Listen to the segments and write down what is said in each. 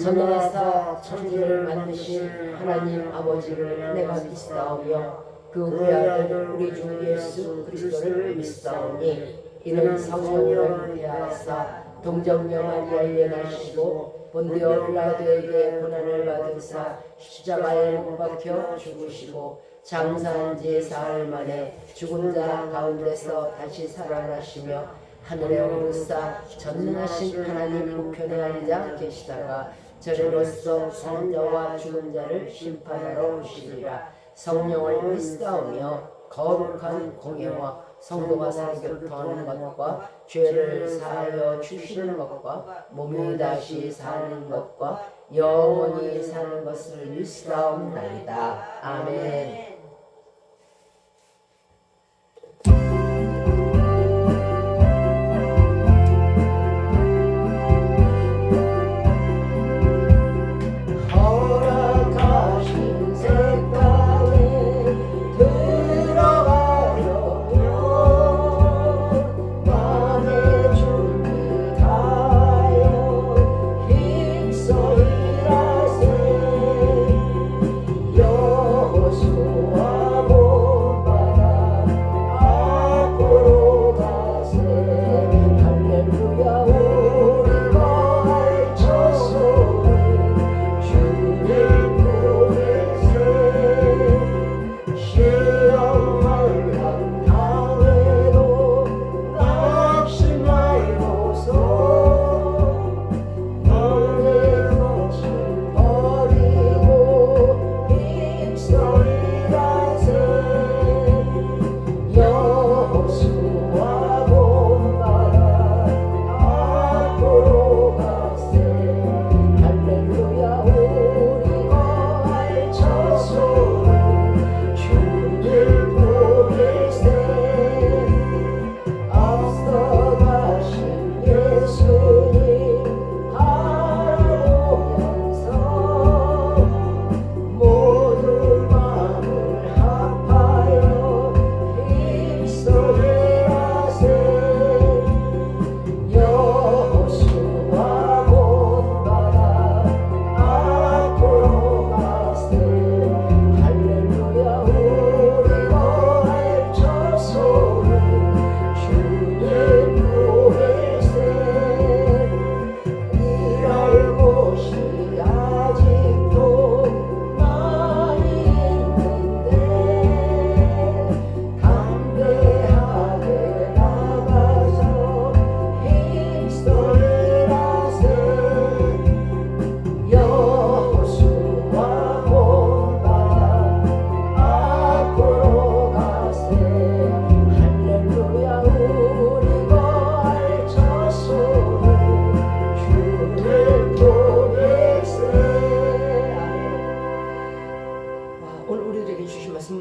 전능하사 천지를 만드신 하나님 아버지를 내가 믿사오며 그 외아들 우리 주 예수 그리스도를 믿사오니 이는 성령을 대하사 동정녀 마리아에게 나시고 본디오 빌라도에게 고난을 받으사 십자가에 못 박혀 죽으시고 장사한 지 사흘 만에 죽은 자 가운데서 다시 살아나시며 하늘에 오르사 전능하신 하나님 우편에 앉아 계시다가 저리로서 사는 자와 죽은 자를 심판하러 오시리라. 성령을 믿사오며 거룩한 공예와 성도가 서로 교통하는 것과 죄를 사하여 주시는 것과 몸이 다시 사는 것과 영원히 사는 것을 믿사옵나이다. 아멘.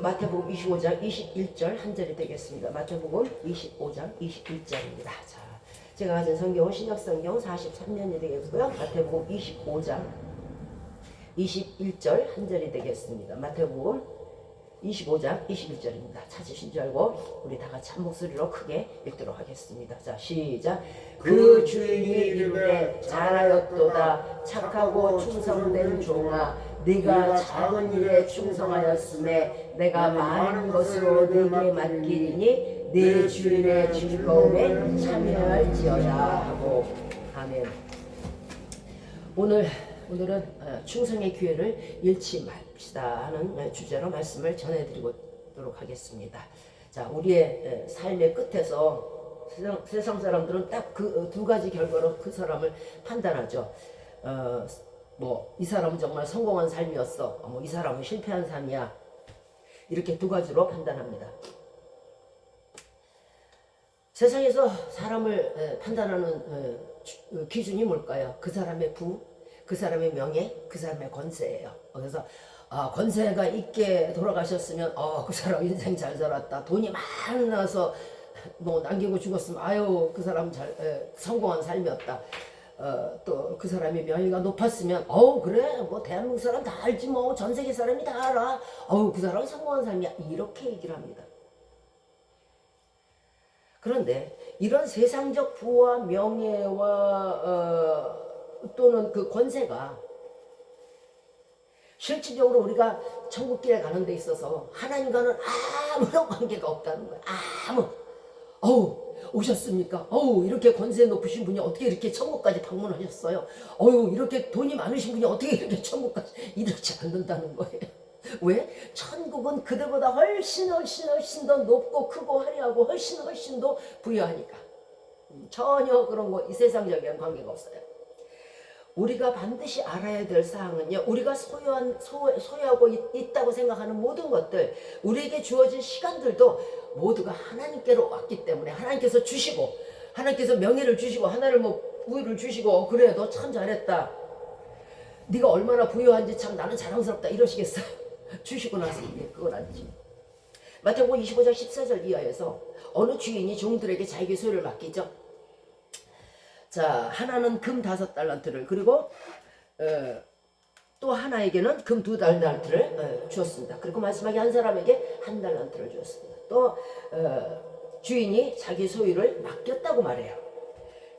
마태복음 25장 21절 한 절이 되겠습니다. 마태복음 25장 21절입니다. 자, 제가 가진 성경은 신약성경 43년이 되겠고요. 마태복음 25장 21절 한 절이 되겠습니다. 마태복음 25장 21절입니다. 찾으신 줄 알고 우리 다 같이 한 목소리로 크게 읽도록 하겠습니다. 자, 시작. 그 주인이 이르되 잘하였도다 착하고 충성된 종아 네가 작은 일에 충성하였음에 내가 많은 것으로 네게 맡기리니 네 주인의 즐거움에 참여할지어다 하고. 아멘. 오늘은 충성의 기회를 잃지 맙시다 하는 주제로 말씀을 전해드리도록 하겠습니다. 자, 우리의 삶의 끝에서 세상 사람들은 딱 그 두 가지 결과로 그 사람을 판단하죠. 이 사람은 정말 성공한 삶이었어. 이 사람은 실패한 삶이야. 이렇게 두 가지로 판단합니다. 세상에서 사람을 판단하는 기준이 뭘까요? 그 사람의 부, 그 사람의 명예, 그 사람의 권세예요. 그래서 권세가 있게 돌아가셨으면 그 사람 인생 잘 살았다. 돈이 많아서 남기고 죽었으면 아유 그 사람 성공한 삶이었다. 또 그 사람의 명예가 높았으면 그래 대한민국 사람 다 알지 전 세계 사람이 다 알아. 그 사람은 성공한 삶이야. 이렇게 얘기를 합니다. 그런데 이런 세상적 부와 명예와 또는 그 권세가 실질적으로 우리가 천국길에 가는 데 있어서 하나님과는 아무런 관계가 없다는 거예요. 어우 오셨습니까? 어우 이렇게 권세 높으신 분이 어떻게 이렇게 천국까지 방문하셨어요? 어우 이렇게 돈이 많으신 분이 어떻게 이렇게 천국까지, 이렇지 않는다는 거예요. 왜? 천국은 그들보다 훨씬 더 높고 크고 화려하고 훨씬 더 부유하니까. 전혀 그런 거 이 세상적인 관계가 없어요. 우리가 반드시 알아야 될 사항은요, 우리가 소유하고 있다고 생각하는 모든 것들, 우리에게 주어진 시간들도 모두가 하나님께로 왔기 때문에, 하나님께서 주시고, 하나님께서 명예를 주시고, 하나를 뭐 부유를 주시고, 그래 너 참 잘했다, 네가 얼마나 부유한지 참 나는 자랑스럽다 이러시겠어요? 주시고 나서 이게 그건 아니지. 마태복음 25장 14절 이하에서 어느 주인이 종들에게 자기의 소유를 맡기죠. 자, 하나는 금 5달란트를, 그리고 또 하나에게는 금 2달란트를 주었습니다. 그리고 마지막에 한 사람에게 1달란트를 주었습니다. 또 주인이 자기 소유를 맡겼다고 말해요.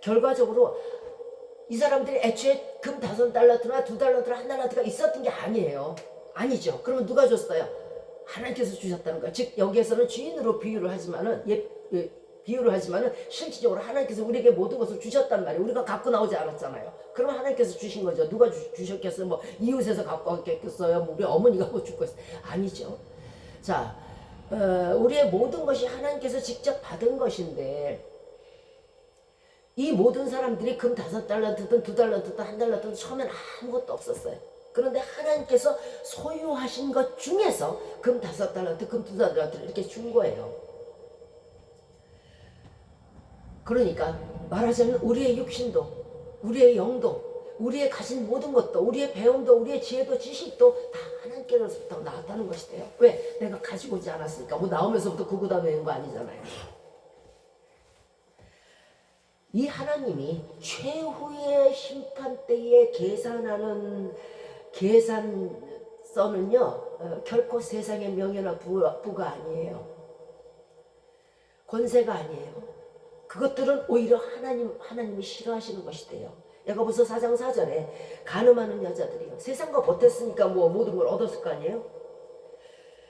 결과적으로 이 사람들이 애초에 금 5달란트나 2달란트나 1달란트가 있었던 게 아니에요. 아니죠. 그러면 누가 줬어요? 하나님께서 주셨다는 거예요. 즉 여기에서는 주인으로 비유를 하지만은 실질적으로 하나님께서 우리에게 모든 것을 주셨단 말이에요. 우리가 갖고 나오지 않았잖아요. 그러면 하나님께서 주신 거죠. 누가 주셨겠어요? 뭐 이웃에서 갖고 왔겠어요? 뭐 우리 어머니가 뭐 주고 있어요? 아니죠. 자, 우리의 모든 것이 하나님께서 직접 받은 것인데, 이 모든 사람들이 금 5달란트든 2달란트든 1달란트든 처음엔 아무것도 없었어요. 그런데 하나님께서 소유하신 것 중에서 금 5달란트, 금 2달란트를 이렇게 준 거예요. 그러니까 말하자면 우리의 육신도, 우리의 영도, 우리의 가진 모든 것도, 우리의 배움도, 우리의 지혜도, 지식도 다 하나님께로부터 나왔다는 것이래요. 왜? 내가 가지고 오지 않았으니까. 뭐 나오면서부터 구구다 외운 거 아니잖아요. 이 하나님이 최후의 심판 때에 계산서는요, 결코 세상의 명예나 부가 아니에요. 권세가 아니에요. 그것들은 오히려 하나님이 싫어하시는 것이대요. 야고보서 4장 4절에 간음하는 여자들이요, 세상과 벗었으니까 뭐 모든 걸 얻었을 거 아니에요?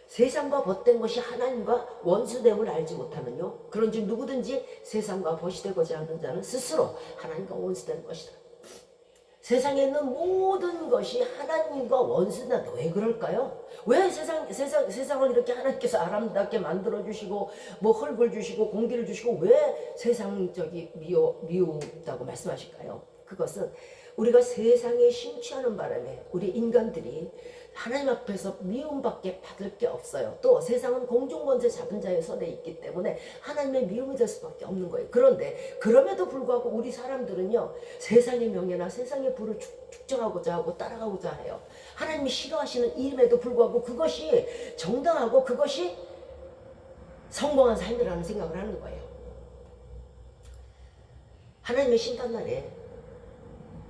세상과 벗된 것이 하나님과 원수됨을 알지 못하면요, 그런즉 누구든지 세상과 벗이 되고자 하는 자는 스스로 하나님과 원수되는 것이다. 세상에 있는 모든 것이 하나님과 원수다. 왜 그럴까요? 왜 세상을 이렇게 하나님께서 아름답게 만들어주시고, 뭐 흙을 주시고, 공기를 주시고, 왜 세상적이 미우다고 말씀하실까요? 그것은 우리가 세상에 심취하는 바람에 우리 인간들이 하나님 앞에서 미움밖에 받을 게 없어요. 또 세상은 공중권세 잡은 자의 손에 있기 때문에 하나님의 미움이 될 수밖에 없는 거예요. 그런데 그럼에도 불구하고 우리 사람들은요, 세상의 명예나 세상의 부를 축적하고자 하고 따라가고자 해요. 하나님이 싫어하시는 일임에도 불구하고 그것이 정당하고 그것이 성공한 삶이라는 생각을 하는 거예요. 하나님의 심판날에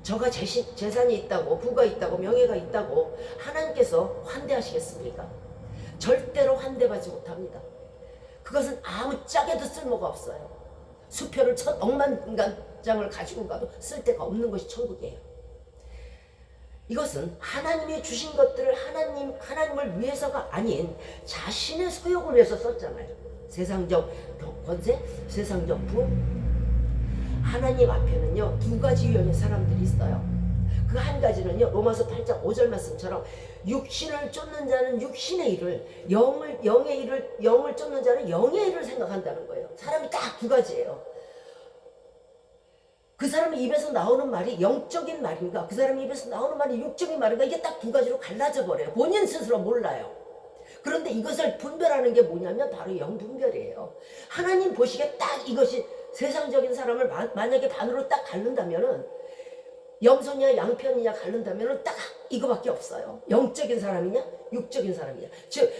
저가 재산이 있다고, 부가 있다고, 명예가 있다고 하나님께서 환대하시겠습니까? 절대로 환대받지 못합니다. 그것은 아무 짝에도 쓸모가 없어요. 수표를 1,000억만 장을 가지고 가도 쓸데가 없는 것이 천국이에요. 이것은 하나님이 주신 것들을 하나님을 위해서가 아닌 자신의 소욕을 위해서 썼잖아요. 세상적 권세, 세상적 부. 하나님 앞에는요, 2가지 유형의 사람들이 있어요. 그 한 가지는요, 로마서 8장 5절 말씀처럼 육신을 쫓는 자는 육신의 일을, 영을 쫓는 자는 영의 일을 생각한다는 거예요. 사람이 딱 2가지예요. 그 사람의 입에서 나오는 말이 영적인 말인가, 그 사람의 입에서 나오는 말이 육적인 말인가, 이게 딱 2가지로 갈라져 버려요. 본인 스스로 몰라요. 그런데 이것을 분별하는 게 뭐냐면 바로 영분별이에요. 하나님 보시기에 딱 이것이, 세상적인 사람을 만약에 반으로 딱 갈른다면은, 염소냐 양편이냐 갈른다면은 딱 이거밖에 없어요. 영적인 사람이냐 육적인 사람이냐. 즉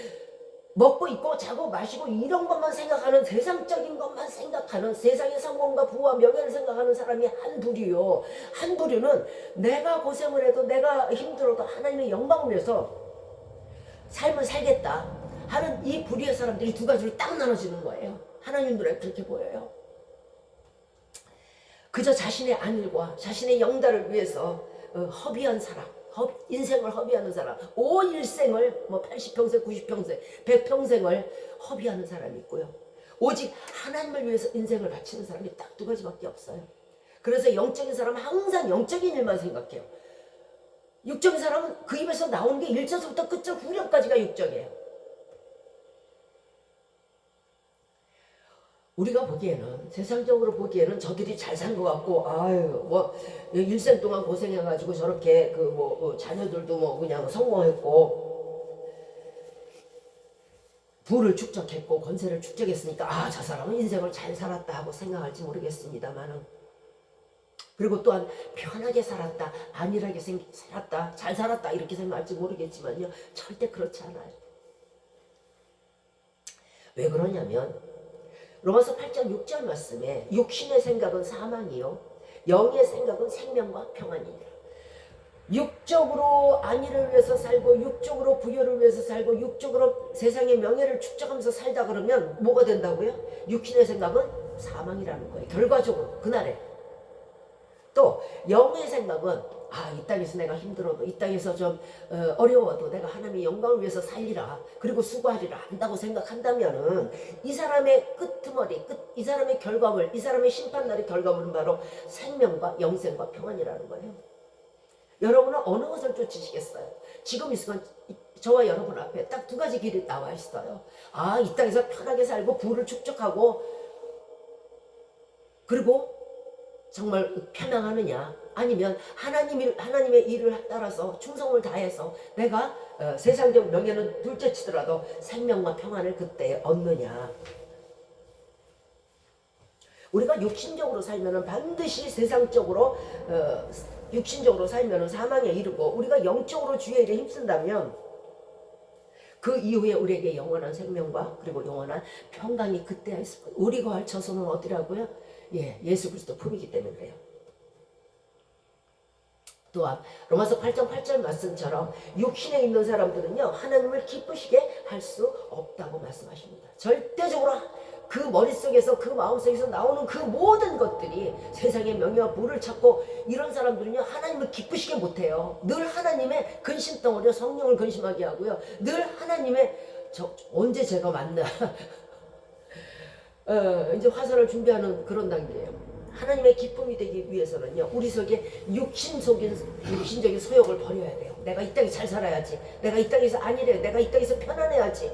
먹고 입고 자고 마시고 이런 것만 생각하는, 세상적인 것만 생각하는, 세상의 성공과 부와 명예를 생각하는 사람이 한 부류요. 한 부류는 내가 고생을 해도, 내가 힘들어도 하나님의 영광을 위해서 삶을 살겠다 하는 이 부류의 사람들이 2가지로 딱 나눠지는 거예요. 하나님 눈에 그렇게 보여요. 그저 자신의 안일과 자신의 영달을 위해서 허비한 사람, 인생을 허비하는 사람, 온 일생을 뭐 80평생, 90평생, 100평생을 허비하는 사람이 있고요. 오직 하나님을 위해서 인생을 바치는 사람이 딱 두 가지밖에 없어요. 그래서 영적인 사람은 항상 영적인 일만 생각해요. 육적인 사람은 그 입에서 나오는 게 1절부터 끝절 후렴까지가 육적이에요. 우리가 보기에는, 세상적으로 보기에는 저들이 잘 산 것 같고, 아유, 뭐, 일생 동안 고생해가지고 저렇게 자녀들도 뭐 그냥 성공했고, 부를 축적했고, 권세를 축적했으니까, 아, 저 사람은 인생을 잘 살았다 하고 생각할지 모르겠습니다만은, 그리고 또한 편하게 살았다, 안일하게 살았다, 잘 살았다, 이렇게 생각할지 모르겠지만요, 절대 그렇지 않아요. 왜 그러냐면, 로마서 8장 6절 말씀에 육신의 생각은 사망이요 영의 생각은 생명과 평안이니라. 육적으로 안위를 위해서 살고 육적으로 부여를 위해서 살고 육적으로 세상의 명예를 축적하면서 살다 그러면 뭐가 된다고요? 육신의 생각은 사망이라는 거예요. 결과적으로 그날에. 또 영의 생각은 이 땅에서 내가 힘들어도 이 땅에서 좀 어려워도 내가 하나님의 영광을 위해서 살리라 그리고 수고하리라 한다고 생각한다면은 이 사람의 끄트머리 이 사람의 결과물 이 사람의 심판날의 결과물은 바로 생명과 영생과 평안이라는 거예요. 여러분은 어느 것을 쫓으시겠어요? 지금 이 순간 저와 여러분 앞에 딱 두 가지 길이 나와 있어요. 이 땅에서 편하게 살고 부를 축적하고 그리고 정말 편향하느냐 아니면 하나님의 일을 따라서 충성을 다해서 내가 세상적 명예는 둘째치더라도 생명과 평안을 그때 얻느냐. 우리가 육신적으로 살면은 반드시 세상적으로 육신적으로 살면은 사망에 이르고 우리가 영적으로 주의 일에 힘쓴다면 그 이후에 우리에게 영원한 생명과 그리고 영원한 평강이 그때야 있을 거예요. 우리 거할 처소는 어디라고요? 예수 그리스도 품이기 때문에 그래요. 또한 로마서 8장 8절 말씀처럼 육신에 있는 사람들은요 하나님을 기쁘시게 할 수 없다고 말씀하십니다. 절대적으로 그 머릿속에서 그 마음속에서 나오는 그 모든 것들이 세상의 명예와 부를 찾고 이런 사람들은요 하나님을 기쁘시게 못해요. 늘 하나님의 근심덩어리로 성령을 근심하게 하고요. 늘 하나님의 언제 제가 만나 이제 화살을 준비하는 그런 단계예요. 하나님의 기쁨이 되기 위해서는요 우리 속에 육신적인 소욕을 버려야 돼요. 내가 이 땅에 잘 살아야지, 내가 이 땅에서 안일해야, 내가 이 땅에서 편안해야지.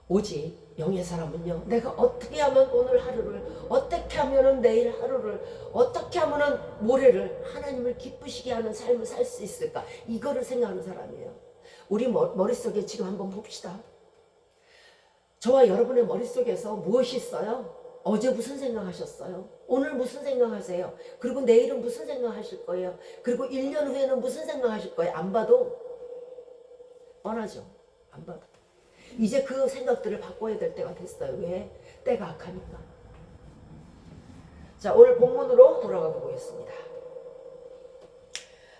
오직 영의 사람은요 내가 어떻게 하면 오늘 하루를, 어떻게 하면 내일 하루를, 어떻게 하면 모레를 하나님을 기쁘시게 하는 삶을 살 수 있을까, 이거를 생각하는 사람이에요. 우리 머릿속에 지금 한번 봅시다. 저와 여러분의 머릿속에서 무엇이 있어요? 어제 무슨 생각하셨어요? 오늘 무슨 생각하세요? 그리고 내일은 무슨 생각하실 거예요? 그리고 1년 후에는 무슨 생각하실 거예요? 안 봐도 뻔하죠. 안 봐도. 이제 그 생각들을 바꿔야 될 때가 됐어요. 왜? 때가 악하니까. 자, 오늘 본문으로 돌아가 보겠습니다.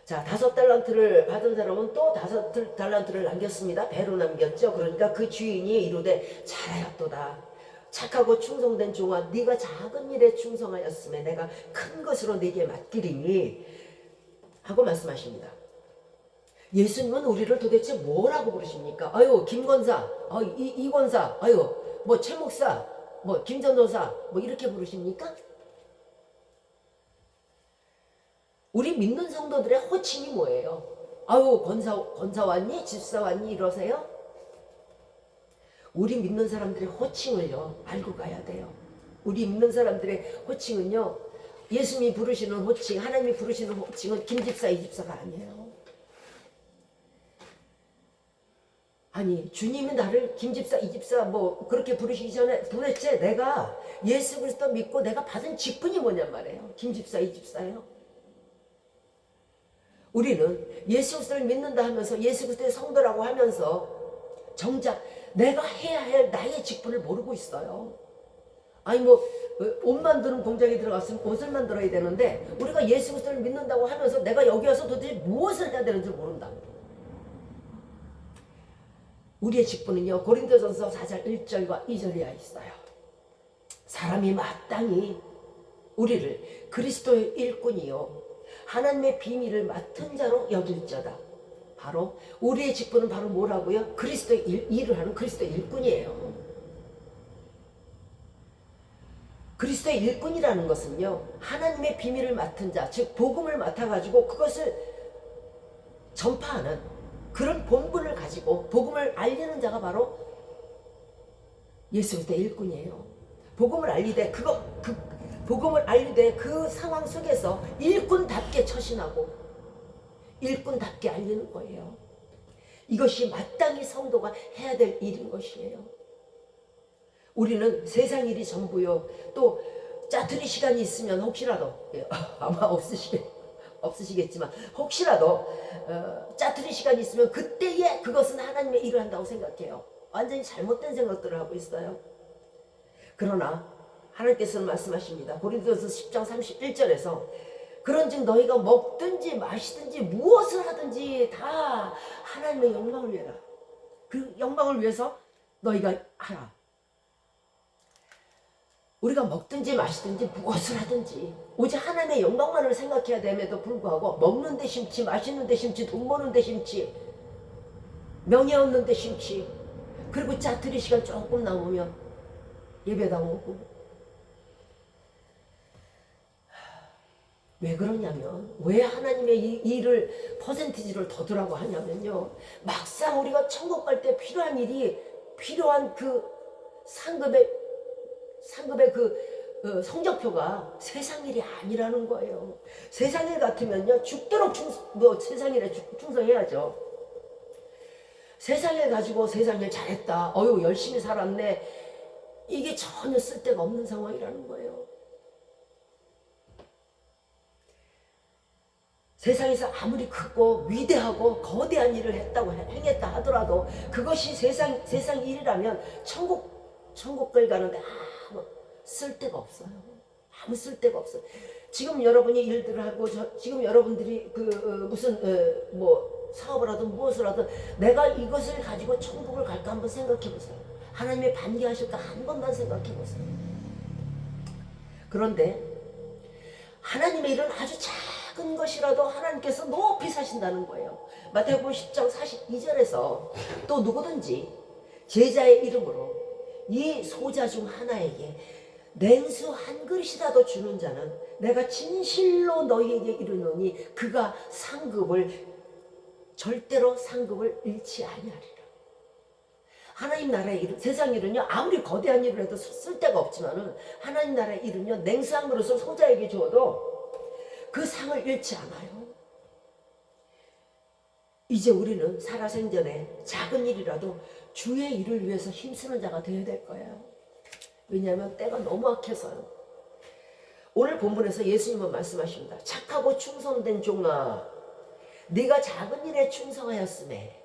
자, 5달란트를 받은 사람은 또 5달란트를 남겼습니다. 배로 남겼죠. 그러니까 그 주인이 이르되 잘하였도다. 착하고 충성된 종아, 네가 작은 일에 충성하였음에 내가 큰 것으로 네게 맡기리니 하고 말씀하십니다. 예수님은 우리를 도대체 뭐라고 부르십니까? 아유 김권사, 이 권사, 아유 뭐 최 목사, 뭐 김전도사, 뭐 이렇게 부르십니까? 우리 믿는 성도들의 호칭이 뭐예요? 아유 권사 왔니? 집사 왔니? 이러세요? 우리 믿는 사람들의 호칭을요 알고 가야 돼요. 우리 믿는 사람들의 호칭은요 예수님이 부르시는 호칭, 하나님이 부르시는 호칭은 김집사 이집사가 아니에요. 아니 주님이 나를 김집사 이집사 뭐 그렇게 부르시기 전에 도대체 내가 예수 그리스도 믿고 내가 받은 직분이 뭐냔 말이에요. 김집사 이집사예요. 우리는 예수 그리스도를 믿는다 하면서 예수 그리스도의 성도라고 하면서 정작 내가 해야 할 나의 직분을 모르고 있어요. 아니 뭐 옷 만드는 공장에 들어갔으면 옷을 만들어야 되는데 우리가 예수 그리스도를 믿는다고 하면서 내가 여기 와서 도대체 무엇을 해야 되는지 모른다. 우리의 직분은요 고린도전서 4장 1절과 2절에 있어요. 사람이 마땅히 우리를 그리스도의 일꾼이요 하나님의 비밀을 맡은 자로 여길지어다. 바로 우리의 직분은 바로 뭐라고요? 그리스도의 일을 하는 그리스도의 일꾼이에요. 그리스도의 일꾼이라는 것은요, 하나님의 비밀을 맡은 자, 즉 복음을 맡아가지고 그것을 전파하는 그런 본분을 가지고 복음을 알리는 자가 바로 예수 그리스도의 일꾼이에요. 복음을 알리되 복음을 알리되 그 상황 속에서 일꾼답게 처신하고 일꾼답게 알리는 거예요. 이것이 마땅히 성도가 해야 될 일인 것이에요. 우리는 세상 일이 전부요. 또 짜투리 시간이 있으면 혹시라도 아마 없으시겠지만 혹시라도 짜투리 시간이 있으면 그때에 그것은 하나님의 일을 한다고 생각해요. 완전히 잘못된 생각들을 하고 있어요. 그러나 하나님께서는 말씀하십니다. 고린도전서 10장 31절에서 그런즉 너희가 먹든지 마시든지 무엇을 하든지 다 하나님의 영광을 위하라. 그 영광을 위해서 너희가 하라. 우리가 먹든지 마시든지 무엇을 하든지 오직 하나님의 영광만을 생각해야 됨에도 불구하고 먹는 데 심지 마시는 데 심지 돈 버는 데 심지 명예 얻는 데 심지 그리고 짜투리 시간 조금 남으면 예배당 오고 왜 그러냐면 왜 하나님의 이 일을 퍼센티지를 더 두라고 하냐면요, 막상 우리가 천국 갈 때 필요한 일이 필요한 그 상급의 그 성적표가 세상 일이 아니라는 거예요. 세상 일 같으면요 죽도록 세상 일에 충성해야죠. 세상 일 가지고 세상 일 잘했다, 어유 열심히 살았네, 이게 전혀 쓸데가 없는 상황이라는 거예요. 세상에서 아무리 크고 위대하고 거대한 일을 행했다 하더라도 그것이 세상 일이라면 천국을 가는데 아무 쓸데가 없어요. 아무 쓸데가 없어요. 지금 여러분이 일들을 하고 지금 여러분들이 무슨 뭐 사업을 하든 무엇을 하든 내가 이것을 가지고 천국을 갈까 한번 생각해 보세요. 하나님의 반기하실까 한 번만 생각해 보세요. 그런데 하나님의 일은 아주 작은 것이라도 하나님께서 높이 사신다는 거예요. 마태복음 10장 42절에서 또 누구든지 제자의 이름으로 이 소자 중 하나에게 냉수 한 그릇이라도 주는 자는 내가 진실로 너희에게 이르노니 그가 절대로 상급을 잃지 아니하리라. 하나님 나라의 일은, 세상 일은요 아무리 거대한 일을 해도 쓸데가 없지만은 하나님 나라의 일은요 냉수 한 그릇을 소자에게 주어도 그 상을 잃지 않아요. 이제 우리는 살아생전에 작은 일이라도 주의 일을 위해서 힘쓰는 자가 되어야 될 거예요. 왜냐하면 때가 너무 악해서요. 오늘 본문에서 예수님은 말씀하십니다. 착하고 충성된 종아, 네가 작은 일에 충성하였음에.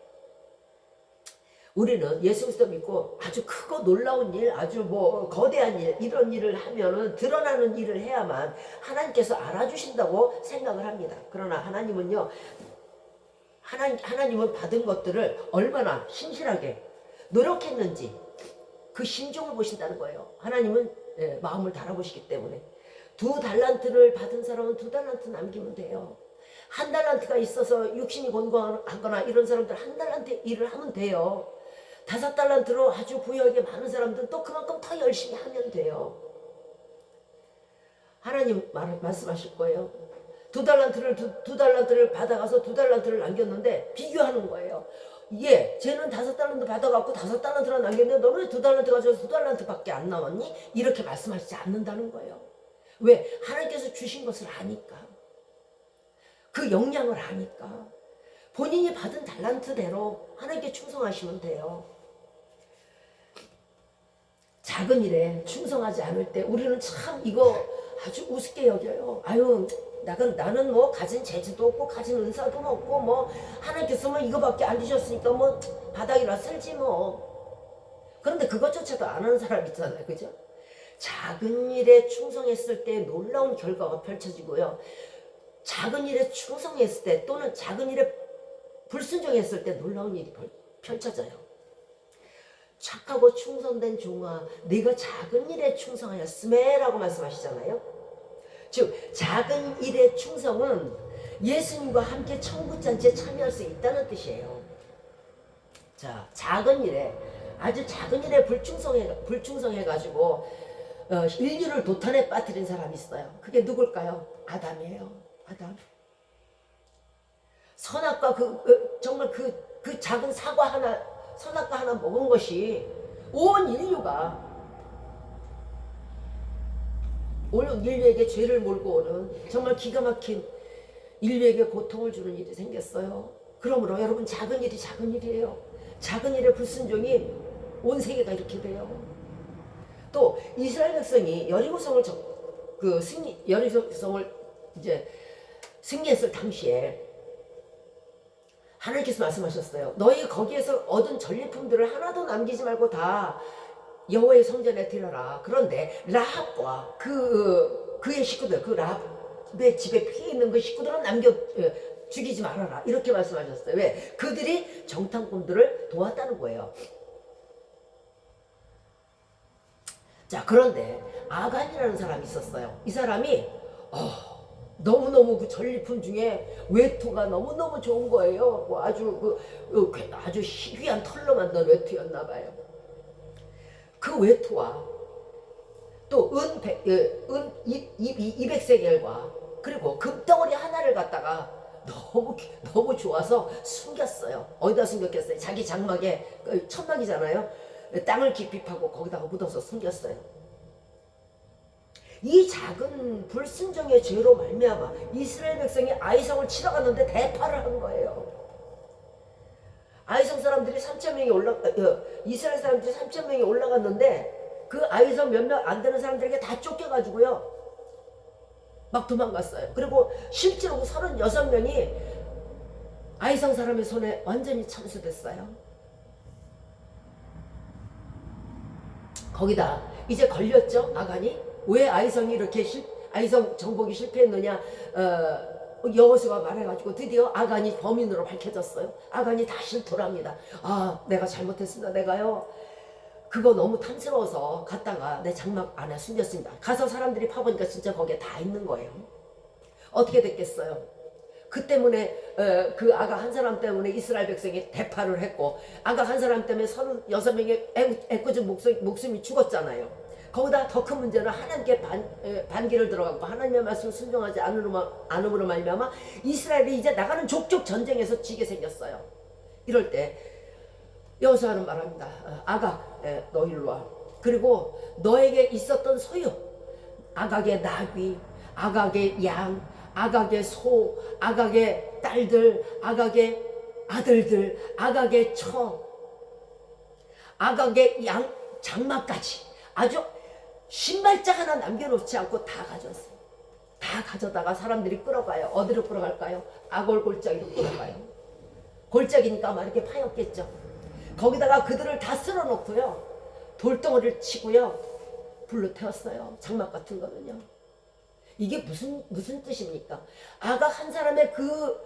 우리는 예수 그리스도 믿고 아주 크고 놀라운 일, 아주 거대한 일, 이런 일을 하면은 드러나는 일을 해야만 하나님께서 알아주신다고 생각을 합니다. 그러나 하나님은요, 하나님은 받은 것들을 얼마나 신실하게 노력했는지 그 심정을 보신다는 거예요. 하나님은 마음을 달아보시기 때문에 2달란트를 받은 사람은 2달란트 남기면 돼요. 1달란트가 있어서 육신이 곤고하거나 이런 사람들 1달란트 일을 하면 돼요. 5달란트로 아주 부유하게 많은 사람들은 또 그만큼 더 열심히 하면 돼요. 하나님 말씀하실 거예요. 2달란트를 받아가서 2달란트를 남겼는데 비교하는 거예요. 쟤는 5달란트 받아갖고 5달란트를 남겼는데 너는 왜 2달란트 가져와서 2달란트밖에 안 나왔니? 이렇게 말씀하시지 않는다는 거예요. 왜? 하나님께서 주신 것을 아니까. 그 역량을 아니까. 본인이 받은 달란트대로 하나님께 충성하시면 돼요. 작은 일에 충성하지 않을 때 우리는 참 이거 아주 우습게 여겨요. 아유, 나는 뭐 가진 재주도 없고 가진 은사도 없고 하나님께서 이거밖에 안 주셨으니까 바닥이라 쓸지 그런데 그것조차도 안 하는 사람 있잖아요. 그죠? 작은 일에 충성했을 때 놀라운 결과가 펼쳐지고요. 작은 일에 충성했을 때 또는 작은 일에 불순종했을 때 놀라운 일이 펼쳐져요. 착하고 충성된 종아, 네가 작은 일에 충성하였음에 라고 말씀하시잖아요. 즉 작은 일의 충성은 예수님과 함께 천국잔치에 참여할 수 있다는 뜻이에요. 자, 작은 일에, 아주 작은 일에 불충성해가지고 인류를 도탄에 빠뜨린 사람이 있어요. 그게 누굴까요? 아담이에요. 아담. 선악과 정말 그 작은 사과 하나, 선악과 하나 먹은 것이 온 인류에게 죄를 몰고 오는 정말 기가 막힌 인류에게 고통을 주는 일이 생겼어요. 그러므로 여러분, 작은 일이 작은 일이에요. 작은 일의 불순종이 온 세계가 이렇게 돼요. 또 이스라엘 백성이 여리고성을 이제 승리했을 당시에 하나님께서 말씀하셨어요. 너희 거기에서 얻은 전리품들을 하나도 남기지 말고 다 여호와의 성전에 드려라. 그런데 라합과 그의 식구들, 그 라합의 집에 피해 있는 그 식구들은 죽이지 말아라. 이렇게 말씀하셨어요. 왜? 그들이 정탐꾼들을 도왔다는 거예요. 자, 그런데 아간이라는 사람이 있었어요. 이 사람이 너무너무 그 전리품 중에 외투가 너무너무 좋은 거예요. 뭐 아주 희귀한 털로 만든 외투였나 봐요. 그 외투와 또 은 200세겔과 그리고 금덩어리 하나를 갖다가 너무 좋아서 숨겼어요. 어디다 숨겼겠어요? 자기 장막에, 천막이잖아요. 땅을 깊이 파고 거기다가 묻어서 숨겼어요. 이 작은 불순종의 죄로 말미암아 이스라엘 백성이 아이성을 치러 갔는데 대파를 한 거예요. 아이성 사람들이 3,000명이 이스라엘 사람들이 3,000명이 올라갔는데 그 아이성 몇몇 안 되는 사람들에게 다 쫓겨가지고요. 막 도망갔어요. 그리고 실제로 36명이 아이성 사람의 손에 완전히 참수됐어요. 거기다 이제 걸렸죠, 아간이. 왜 아이성이 이렇게 아이성 정복이 실패했느냐, 여호수아가 말해가지고 드디어 아간이 범인으로 밝혀졌어요. 아간이 다 실토합니다. 내가 잘못했습니다. 내가요 그거 너무 탐스러워서 갔다가 내 장막 안에 숨겼습니다. 가서 사람들이 파보니까 진짜 거기에 다 있는 거예요. 어떻게 됐겠어요? 그 때문에 그 아가 한 사람 때문에 이스라엘 백성이 대파를 했고, 아가 한 사람 때문에 36명의 애꿎은 목숨이 죽었잖아요. 거기다 더 큰 문제는 하나님께 반기를 들어가고 하나님의 말씀을 순종하지 않음으로 말미암아 이스라엘이 이제 나가는 족족 전쟁에서 지게 생겼어요. 이럴 때 여호수아는 말합니다. 아가, 너 일로 와. 그리고 너에게 있었던 소유, 아각의 나귀, 아각의 양, 아각의 소, 아각의 딸들, 아각의 아들들, 아각의 처, 아각의 양 장막까지 아주 신발짝 하나 남겨놓지 않고 다 가져왔어요. 다 가져다가 사람들이 끌어가요. 어디로 끌어갈까요? 아골 골짜기로 끌어가요. 골짜기니까 막 이렇게 파였겠죠. 거기다가 그들을 다 쓸어놓고요, 돌덩어리를 치고요, 불로 태웠어요. 장막 같은 거는요. 이게 무슨 뜻입니까? 아각 한 사람의 그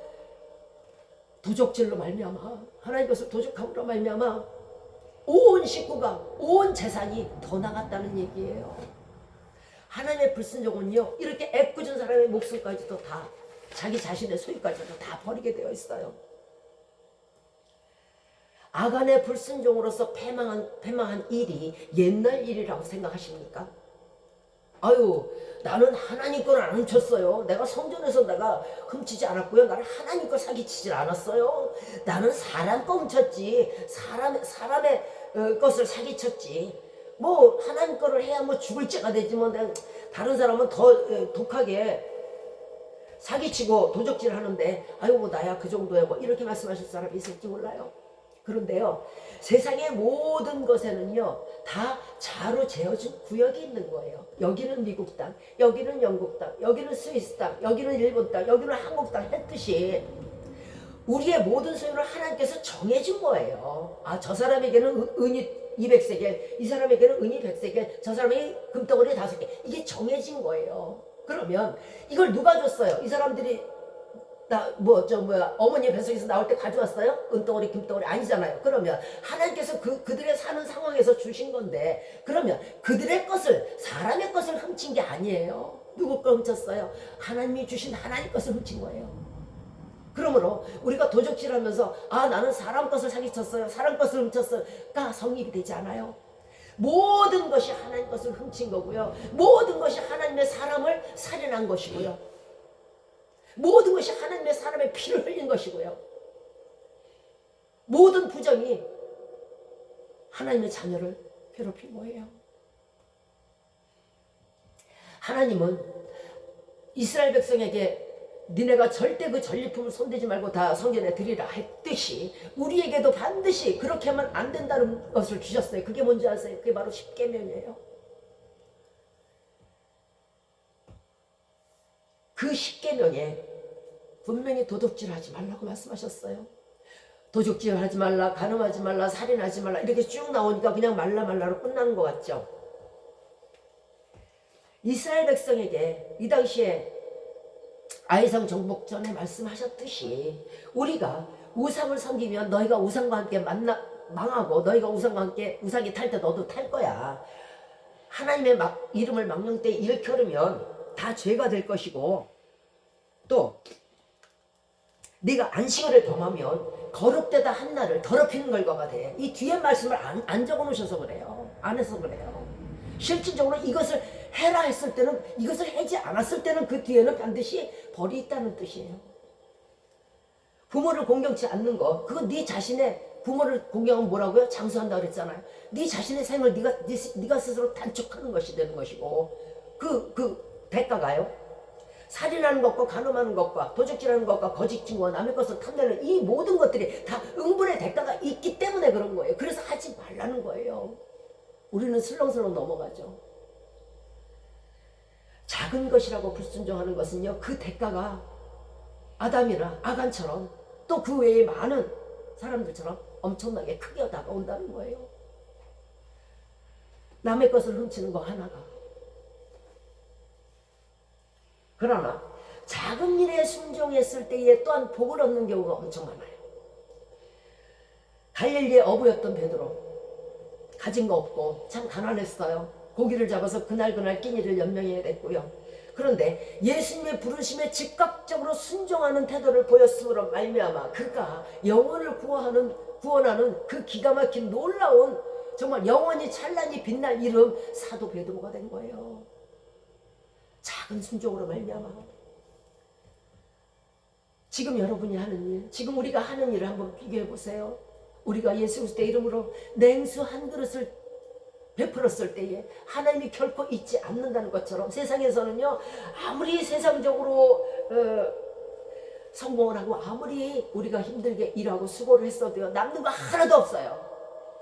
도적질로 말미암아, 하나님 것을 도적함으로 말미암아 온 식구가, 온 재산이 더 나갔다는 얘기예요. 하나님의 불순종은요, 이렇게 애꿎은 사람의 목숨까지도 다, 자기 자신의 소유까지도 다 버리게 되어 있어요. 아간의 불순종으로서 패망한 일이 옛날 일이라고 생각하십니까? 나는 하나님 걸 안 훔쳤어요. 내가 성전에서 내가 훔치지 않았고요. 나는 하나님 걸 사기치질 않았어요. 나는 사람 거 훔쳤지. 사람의 것을 사기쳤지. 뭐 하나님 거를 해야 뭐 죽을 죄가 되지. 뭐 다른 사람은 더 독하게 사기치고 도적질 하는데 뭐 나야 그 정도야 뭐 이렇게 말씀하실 사람이 있을지 몰라요. 그런데요, 세상의 모든 것에는요 다 자로 재어진 구역이 있는 거예요. 여기는 미국 땅, 여기는 영국 땅, 여기는 스위스 땅, 여기는 일본 땅, 여기는 한국 땅 했듯이 우리의 모든 소유를 하나님께서 정해준 거예요. 저 사람에게는 은이 200세겔, 이 사람에게는 은이 100세겔, 저 사람에게 금덩어리 5개, 이게 정해진 거예요. 그러면 이걸 누가 줬어요? 이 사람들이 어머니 뱃속에서 나올 때 가져왔어요? 은덩어리 금덩어리 아니잖아요. 그러면 하나님께서 그들의 사는 상황에서 주신 건데, 그러면 그들의 것을, 사람의 것을 훔친 게 아니에요. 누구 거 훔쳤어요? 하나님이 주신 하나님 것을 훔친 거예요. 그러므로 우리가 도적질하면서 나는 사람 것을 사기쳤어요, 사람 것을 훔쳤어요가 성립이 되지 않아요. 모든 것이 하나님 것을 훔친 거고요. 모든 것이 하나님의 사람을 살인한 것이고요. 모든 것이 하나님의 사람의 피를 흘린 것이고요. 모든 부정이 하나님의 자녀를 괴롭힌 거예요. 하나님은 이스라엘 백성에게 니네가 절대 그 전리품을 손대지 말고 다 성전에 드리라 했듯이 우리에게도 반드시 그렇게 하면 안 된다는 것을 주셨어요. 그게 뭔지 아세요? 그게 바로 십계명이에요. 그 십계명에 분명히 도둑질하지 말라고 말씀하셨어요. 도둑질하지 말라, 간음하지 말라, 살인하지 말라 이렇게 쭉 나오니까 그냥 말라로 끝나는 것 같죠. 이스라엘 백성에게 이 당시에 아이성 정복 전에 말씀하셨듯이 우리가 우상을 섬기면 너희가 우상과 함께 망하고 너희가 우상과 함께 우상이 탈 때 너도 탈 거야. 하나님의 이름을 망령되이 일컬으면 다 죄가 될 것이고 또 네가 안식일을 범하면 거룩되다 한 날을 더럽히는 결과가 돼. 이 뒤에 말씀을 안 적어놓으셔서 그래요. 안 해서 그래요. 실질적으로 이것을 해라 했을 때는, 이것을 하지 않았을 때는 그 뒤에는 반드시 벌이 있다는 뜻이에요. 부모를 공경치 않는 거, 그건 네 자신의 부모를 공경하면 뭐라고요? 장수한다 그랬잖아요. 네 자신의 생을 네가 스스로 단축하는 것이 되는 것이고 그 대가가요. 살인하는 것과 간음하는 것과 도적질하는 것과 거짓 증거와 남의 것을 탐내는 이 모든 것들이 다 응분의 대가가 있기 때문에 그런 거예요. 그래서 하지 말라는 거예요. 우리는 슬렁슬렁 넘어가죠. 작은 것이라고 불순종하는 것은요, 그 대가가 아담이나 아간처럼 또 그 외에 많은 사람들처럼 엄청나게 크게 다가온다는 거예요. 남의 것을 훔치는 거 하나가. 그러나 작은 일에 순종했을 때에 또한 복을 얻는 경우가 엄청 많아요. 갈릴리의 어부였던 베드로, 가진 거 없고 참 가난했어요. 고기를 잡아서 그날 끼니를 연명해야 됐고요. 그런데 예수님의 부르심에 즉각적으로 순종하는 태도를 보였으므로 말미암아 그가 영혼을 구원하는 그 기가 막힌 놀라운 정말 영원히 찬란히 빛날 이름 사도 베드로가 된 거예요. 작은 순종으로 말미암아. 지금 여러분이 하는 일, 지금 우리가 하는 일을 한번 비교해 보세요. 우리가 예수 그리스도의 이름으로 냉수 한 그릇을 베풀었을 때에 하나님이 결코 잊지 않는다는 것처럼 세상에서는요, 아무리 세상적으로 성공을 하고 아무리 우리가 힘들게 일하고 수고를 했어도요, 남는 거 하나도 없어요.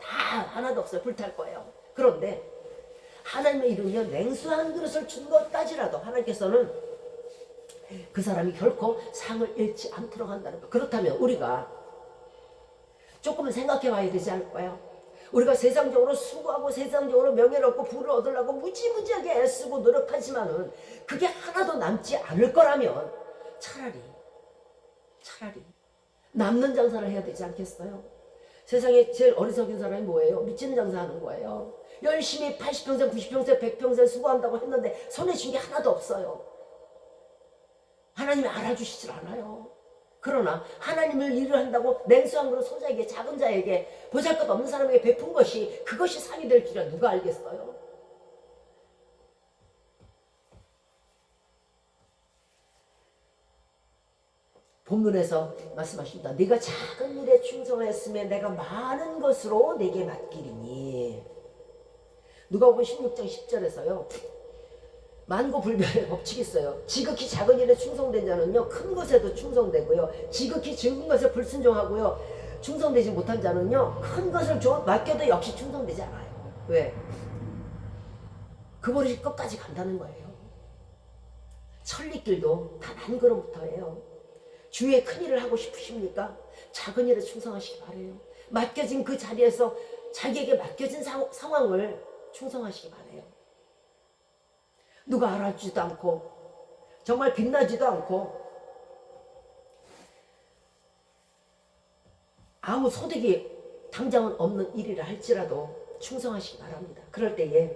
다 하나도 없어요. 불탈 거예요. 그런데 하나님의 이름이요, 냉수 한 그릇을 준 것까지라도 하나님께서는 그 사람이 결코 상을 잃지 않도록 한다는 것. 그렇다면 우리가 조금은 생각해 봐야 되지 않을까요? 우리가 세상적으로 수고하고 세상적으로 명예를 얻고 부를 얻으려고 무지무지하게 애쓰고 노력하지만은 그게 하나도 남지 않을 거라면 차라리 남는 장사를 해야 되지 않겠어요? 세상에 제일 어리석은 사람이 뭐예요? 미치는 장사하는 거예요. 열심히 80평생, 90평생, 100평생 수고한다고 했는데 손에 쥔 게 하나도 없어요. 하나님이 알아주시질 않아요. 그러나 하나님을 일을 한다고 냉수한 그릇 소자에게, 작은 자에게, 보잘것 없는 사람에게 베푼 것이 그것이 상이 될 줄이야 누가 알겠어요? 본문에서 말씀하십니다. 네가 작은 일에 충성하였으면 내가 많은 것으로 내게 맡기리니. 누가복음 16장 10절에서요. 만고불변의 법칙이 있어요. 지극히 작은 일에 충성된 자는요, 큰 것에도 충성되고요. 지극히 적은 것에 불순종하고요, 충성되지 못한 자는요, 큰 것을 맡겨도 역시 충성되지 않아요. 왜? 그 버릇이 끝까지 간다는 거예요. 천리길도 다 난그럼부터예요. 주위에 큰 일을 하고 싶으십니까? 작은 일에 충성하시기 바래요. 맡겨진 그 자리에서 자기에게 맡겨진 상황을 충성하시기 바래요. 누가 알아주지도 않고 정말 빛나지도 않고 아무 소득이 당장은 없는 일이라 할지라도 충성하시기 바랍니다. 그럴 때에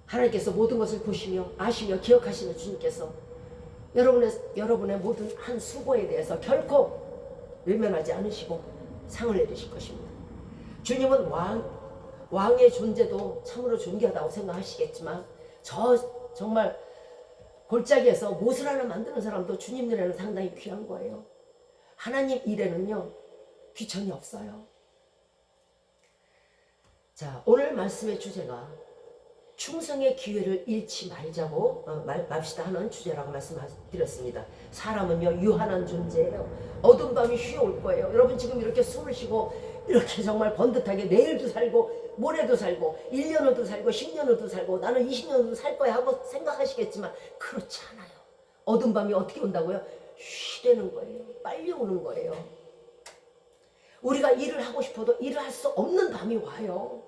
하나님께서 모든 것을 보시며 아시며 기억하시는 주님께서 여러분의 모든 한 수고에 대해서 결코 외면하지 않으시고 상을 내리실 것입니다. 주님은 왕의 존재도 참으로 존귀하다고 생각하시겠지만 정말 골짜기에서 못을 하나 만드는 사람도 주님 눈에는 상당히 귀한 거예요. 하나님 일에는요 귀천이 없어요. 자, 오늘 말씀의 주제가 충성의 기회를 잃지 말자고 맙시다 하는 주제라고 말씀드렸습니다. 사람은요 유한한 존재예요. 어두운 밤이 휘어올 거예요. 여러분 지금 이렇게 숨을 쉬고 이렇게 정말 번듯하게 내일도 살고 모레도 살고 1년 후도 살고 10년 후도 살고 나는 20년 후도 살 거야 하고 생각하시겠지만 그렇지 않아요. 어두운 밤이 어떻게 온다고요? 쉬되는 거예요. 빨리 오는 거예요. 우리가 일을 하고 싶어도 일을 할 수 없는 밤이 와요.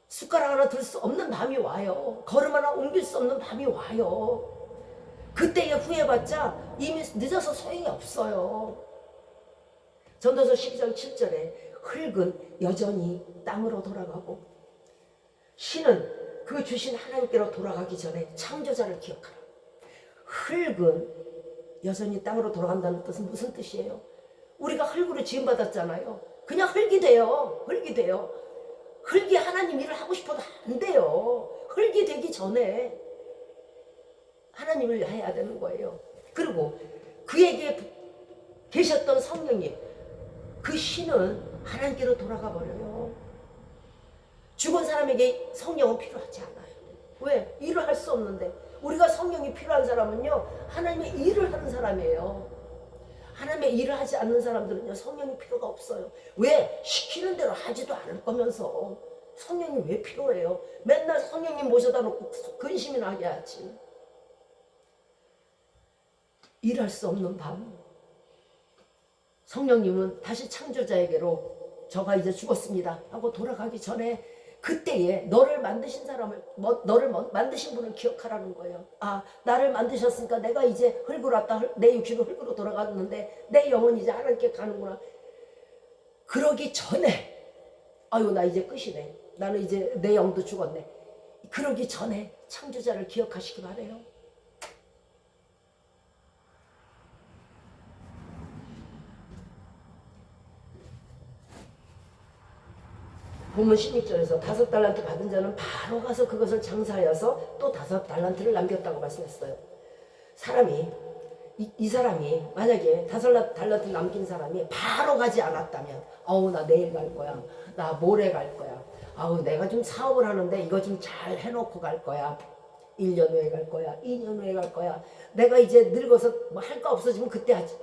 숟가락 하나 들 수 없는 밤이 와요. 걸음 하나 옮길 수 없는 밤이 와요. 그때에 후회봤자 이미 늦어서 소용이 없어요. 전도서 12장 7절에 흙은 여전히 땅으로 돌아가고 신은 그 주신 하나님께로 돌아가기 전에 창조자를 기억하라. 흙은 여전히 땅으로 돌아간다는 뜻은 무슨 뜻이에요? 우리가 흙으로 지음받았잖아요. 그냥 흙이 돼요. 흙이 돼요. 흙이 하나님 일을 하고 싶어도 안 돼요. 흙이 되기 전에 하나님을 해야 되는 거예요. 그리고 그에게 계셨던 성령님, 그 신은 하나님께로 돌아가 버려요. 죽은 사람에게 성령은 필요하지 않아요. 왜? 일을 할 수 없는데. 우리가 성령이 필요한 사람은요 하나님의 일을 하는 사람이에요. 하나님의 일을 하지 않는 사람들은요 성령이 필요가 없어요. 왜? 시키는 대로 하지도 않을 거면서 성령이 왜 필요해요? 맨날 성령님 모셔다 놓고 근심이나 하게 하지. 일할 수 없는 밤, 성령님은 다시 창조자에게로 저가 이제 죽었습니다 하고 돌아가기 전에 그때에 너를 만드신 사람을 너를 만드신 분을 기억하라는 거예요. 아, 나를 만드셨으니까 내가 이제 흙으로 왔다. 내 육신은 흙으로 돌아갔는데 내 영은 이제 하나님께 가는구나. 그러기 전에 아유 나 이제 끝이네. 나는 이제 내 영도 죽었네. 그러기 전에 창조자를 기억하시기 바래요. 본문 16절에서 5달란트 받은 자는 바로 가서 그것을 장사하여서 또 5달란트를 남겼다고 말씀했어요. 사람이 이 사람이 만약에 5달란트 남긴 사람이 바로 가지 않았다면 어우 나 내일 갈 거야. 나 모레 갈 거야. 아우 내가 좀 사업을 하는데 이거 좀 잘 해놓고 갈 거야. 1년 후에 갈 거야. 2년 후에 갈 거야. 내가 이제 늙어서 뭐 할 거 없어지면 그때 하지.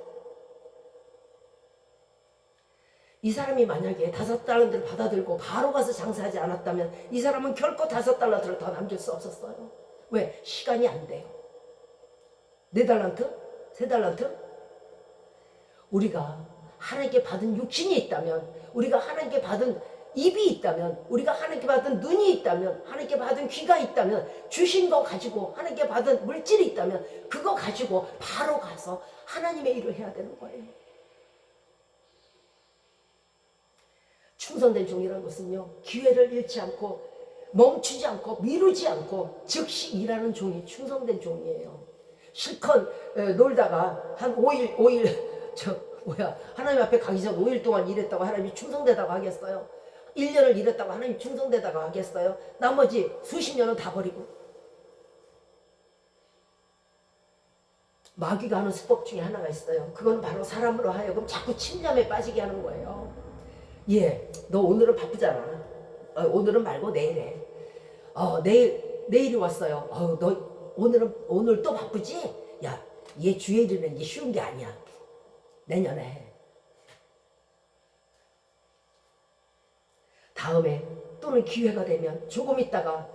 이 사람이 만약에 5달란트를 받아들고 바로 가서 장사하지 않았다면 이 사람은 결코 5달란트를 더 남길 수 없었어요. 왜? 시간이 안 돼요. 4달란트? 3달란트? 우리가 하나님께 받은 육신이 있다면, 우리가 하나님께 받은 입이 있다면, 우리가 하나님께 받은 눈이 있다면, 하나님께 받은 귀가 있다면, 주신 거 가지고 하나님께 받은 물질이 있다면 그거 가지고 바로 가서 하나님의 일을 해야 되는 거예요. 충성된 종이라는 것은요 기회를 잃지 않고 멈추지 않고 미루지 않고 즉시 일하는 종이 충성된 종이에요. 실컷 놀다가 한 5일 하나님 앞에 가기 전 5일 동안 일했다고 하나님이 충성되다고 하겠어요? 1년을 일했다고 하나님이 충성되다고 하겠어요? 나머지 수십 년은 다 버리고. 마귀가 하는 수법 중에 하나가 있어요. 그건 바로 사람으로 하여금 자꾸 침잠에 빠지게 하는 거예요. 예, 너 오늘은 바쁘잖아. 오늘은 말고 내일 해. 내일이 왔어요. 너 오늘 또 바쁘지? 야, 얘 주일이는 이게 쉬운 게 아니야. 내년에 해. 다음에 또는 기회가 되면 조금 있다가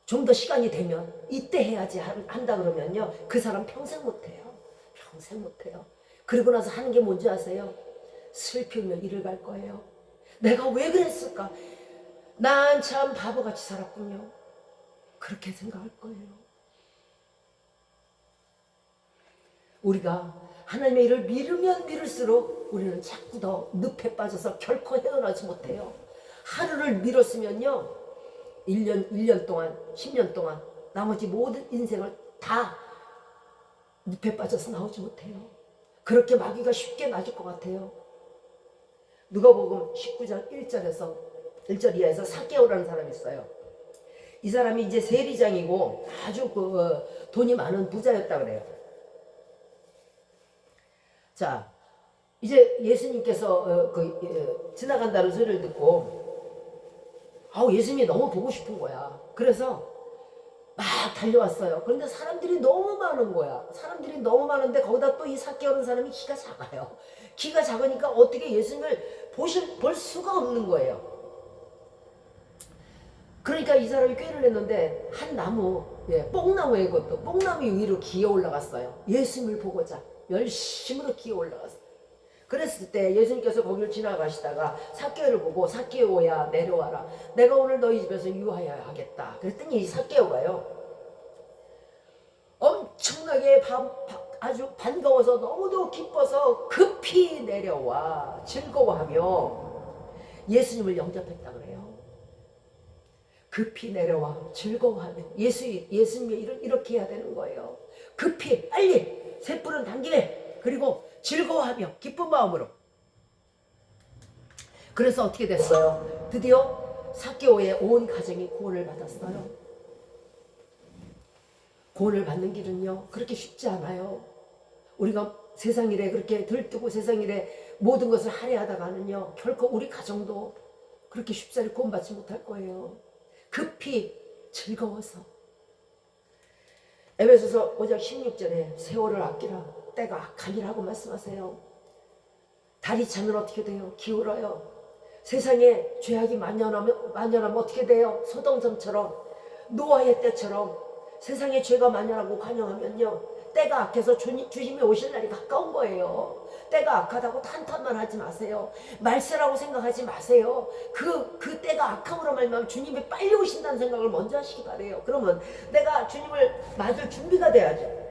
좀 더 시간이 되면 이때 해야지 한다 그러면요 그 사람 평생 못해요. 평생 못해요. 그리고 나서 하는 게 뭔지 아세요? 슬피며 일을 갈 거예요. 내가 왜 그랬을까? 난 참 바보같이 살았군요. 그렇게 생각할 거예요. 우리가 하나님의 일을 미루면 미룰수록 우리는 자꾸 더 늪에 빠져서 결코 헤어나지 못해요. 하루를 미뤘으면요 1년 동안 10년 동안 나머지 모든 인생을 다 늪에 빠져서 나오지 못해요. 그렇게 마귀가 쉽게 맞을 것 같아요. 누가복음 19장 1절 이하에서 삭개오라는 사람이 있어요. 이 사람이 이제 세리장이고 아주 돈이 많은 부자였다 그래요. 자, 이제 예수님께서 지나간다는 소리를 듣고 예수님이 너무 보고 싶은 거야. 그래서 막 달려왔어요. 그런데 사람들이 너무 많은 거야. 사람들이 너무 많은데 거기다 또 이 삭개오라는 사람이 키가 작아요. 키가 작으니까 어떻게 예수님을 볼 수가 없는 거예요. 그러니까 이 사람이 꾀를 냈는데 한 나무, 뽕나무에 그것도 뽕나무 위로 기어 올라갔어요. 예수님을 보고자 열심으로 기어 올라갔어요. 그랬을 때 예수님께서 거기를 지나가시다가 삭개오를 보고 삭개오야 내려와라. 내가 오늘 너희 집에서 유하여야 하겠다. 그랬더니 이 삭개오가요. 엄청나게 아주 반가워서 너무도 기뻐서 급히 내려와 즐거워하며 예수님을 영접했다 그래요. 급히 내려와 즐거워하며 예수님이 이렇게 해야 되는 거예요. 급히 빨리 셋불은 당김에 그리고 즐거워하며 기쁜 마음으로. 그래서 어떻게 됐어요? 드디어 삭개오의 온 가정이 구원을 받았어요. 구원을 받는 길은요 그렇게 쉽지 않아요. 우리가 세상 일에 그렇게 들뜨고 세상 일에 모든 것을 할애하다가는요 결코 우리 가정도 그렇게 쉽사리 구원받지 못할 거예요. 급히 즐거워서. 에베소서 5장 16절에 세월을 아끼라 때가 악하니라고 말씀하세요. 달이 차면 어떻게 돼요? 기울어요. 세상에 죄악이 만연하면 어떻게 돼요? 소동성처럼 노아의 때처럼 세상에 죄가 만연하고 관영하면요 때가 악해서 주님이 오실 날이 가까운 거예요. 때가 악하다고 탄탄만 하지 마세요. 말세라고 생각하지 마세요. 그 때가 악함으로 말미암아 주님이 빨리 오신다는 생각을 먼저 하시기 바래요. 그러면 내가 주님을 맞을 준비가 돼야죠.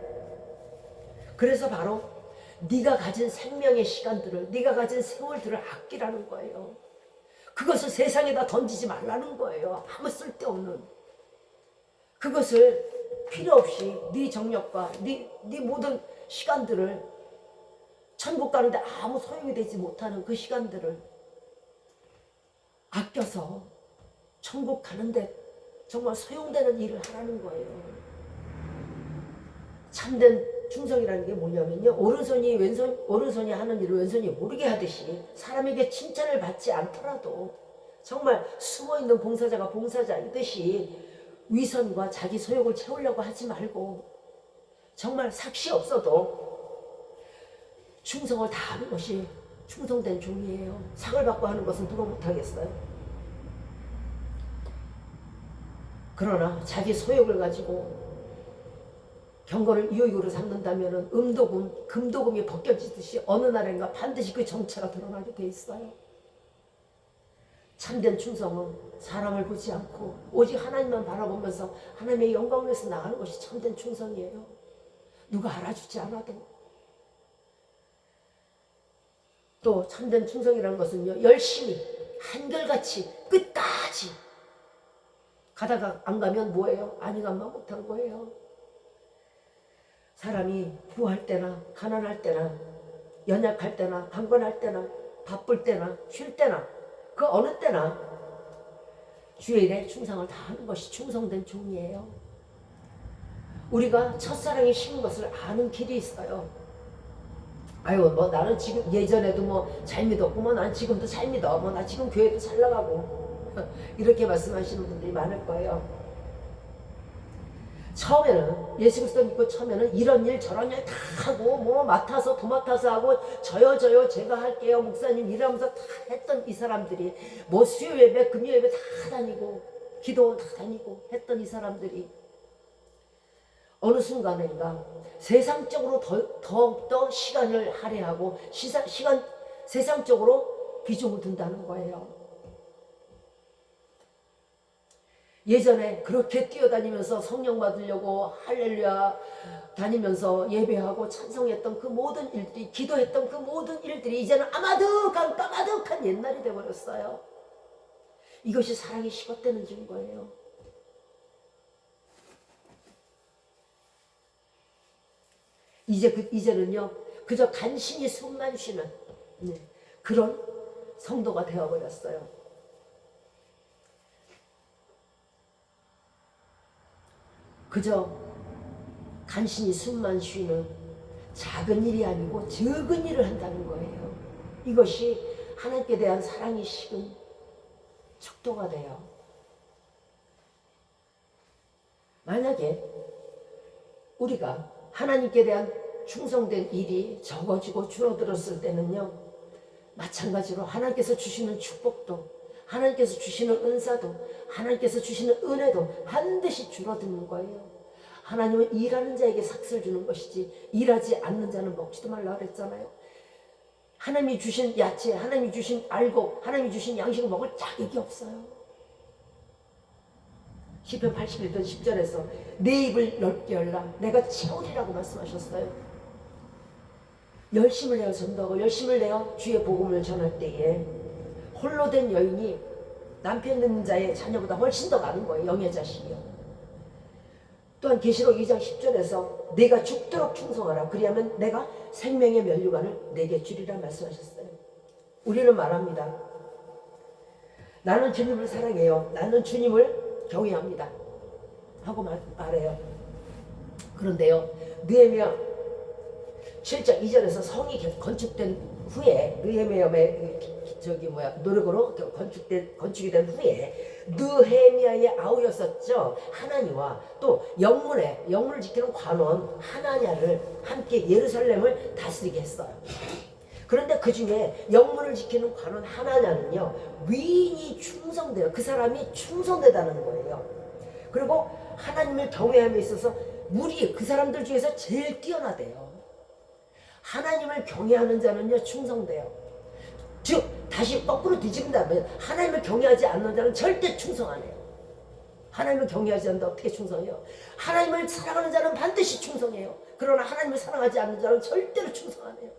그래서 바로 네가 가진 생명의 시간들을, 네가 가진 세월들을 아끼라는 거예요. 그것을 세상에다 던지지 말라는 거예요. 아무 쓸데없는 그것을 필요 없이 네 정력과 네 모든 시간들을 천국 가는데 아무 소용이 되지 못하는 그 시간들을 아껴서 천국 가는데 정말 소용되는 일을 하라는 거예요. 참된 충성이라는 게 뭐냐면요 오른손이 하는 일을 왼손이 모르게 하듯이 사람에게 칭찬을 받지 않더라도 정말 숨어있는 봉사자가 봉사자이듯이 위선과 자기 소욕을 채우려고 하지 말고 정말 삭시 없어도 충성을 다하는 것이 충성된 종이에요. 상을 받고 하는 것은 누가 못하겠어요. 그러나 자기 소욕을 가지고 경건을 이익으로 삼는다면 음도금, 금도금이 벗겨지듯이 어느 날인가 반드시 그 정체가 드러나게 돼 있어요. 참된 충성은 사람을 보지 않고 오직 하나님만 바라보면서 하나님의 영광을 위해서 나가는 것이 참된 충성이에요. 누가 알아주지 않아도. 또 참된 충성이라는 것은요 열심히 한결같이 끝까지 가다가 안 가면 뭐예요? 안위감만 못한 거예요. 사람이 부할 때나 가난할 때나 연약할 때나 강건할 때나 바쁠 때나 쉴 때나 그 어느 때나 주의 일에 충성을 다하는 것이 충성된 종이에요. 우리가 첫사랑이 심은 것을 아는 길이 있어요. 아유 뭐 나는 지금 예전에도 뭐 잘 믿었고 난 지금도 잘 믿어 나 지금 교회도 잘 나가고 이렇게 말씀하시는 분들이 많을 거예요. 처음에는 예수 그리스도 믿고 처음에는 이런 일 저런 일 다 하고 뭐 맡아서 도맡아서 하고 저요 제가 할게요 목사님 이러면서 다 했던 이 사람들이 뭐 수요 예배 금요 예배 다 다니고 기도원 다 다니고 했던 이 사람들이 어느 순간인가 세상적으로 더욱더 시간을 할애하고 세상적으로 비중을 둔다는 거예요. 예전에 그렇게 뛰어다니면서 성령 받으려고 할렐루야 다니면서 예배하고 찬송했던 그 모든 일들이 기도했던 그 모든 일들이 이제는 까마득한 옛날이 되어버렸어요. 이것이 사랑이 식었다는 증거예요. 이제는요 그저 간신히 숨만 쉬는 그런 성도가 되어버렸어요. 그저 간신히 숨만 쉬는 작은 일이 아니고 적은 일을 한다는 거예요. 이것이 하나님께 대한 사랑이 식은 척도가 돼요. 만약에 우리가 하나님께 대한 충성된 일이 적어지고 줄어들었을 때는요, 마찬가지로 하나님께서 주시는 축복도, 하나님께서 주시는 은사도, 하나님께서 주시는 은혜도 반드시 줄어드는 거예요. 하나님은 일하는 자에게 삭슬 주는 것이지 일하지 않는 자는 먹지도 말라 그랬잖아요. 하나님이 주신 야채, 하나님이 주신 알곡, 하나님이 주신 양식을 먹을 자격이 없어요. 시편 81편 10절에서 내 입을 넓게 열라 내가 채우리라고 말씀하셨어요. 열심을 내어 전도하고 열심을 내어 주의 복음을 전할 때에 홀로 된 여인이 남편 있는 자의 자녀보다 훨씬 더 많은 거예요. 영의 자식이요. 또한 계시록 2장 10절에서 내가 죽도록 충성하라 그리하면 내가 생명의 면류관을 내게 주리라 말씀하셨어요. 우리는 말합니다. 나는 주님을 사랑해요. 나는 주님을 경외합니다. 하고 말해요. 그런데요. 느헤미야 7장 2절에서 성이 건축된 후에 느헤미야의 노력으로 건축이 된 후에 느헤미야의 아우였었죠. 하나니와 또 영문을 지키는 관원 하나냐를 함께 예루살렘을 다스리게 했어요. 그런데 그 중에 영문을 지키는 관원 하나냐는요 위인이 충성돼요. 그 사람이 충성되다는 거예요. 그리고 하나님을 경외함에 있어서 그 사람들 중에서 제일 뛰어나대요. 하나님을 경외하는 자는요 충성돼요. 즉 다시 거꾸로 뒤집는다면 하나님을 경외하지 않는 자는 절대 충성 안 해요. 하나님을 경외하지 않는다 어떻게 충성해요? 하나님을 사랑하는 자는 반드시 충성해요. 그러나 하나님을 사랑하지 않는 자는 절대로 충성 안 해요.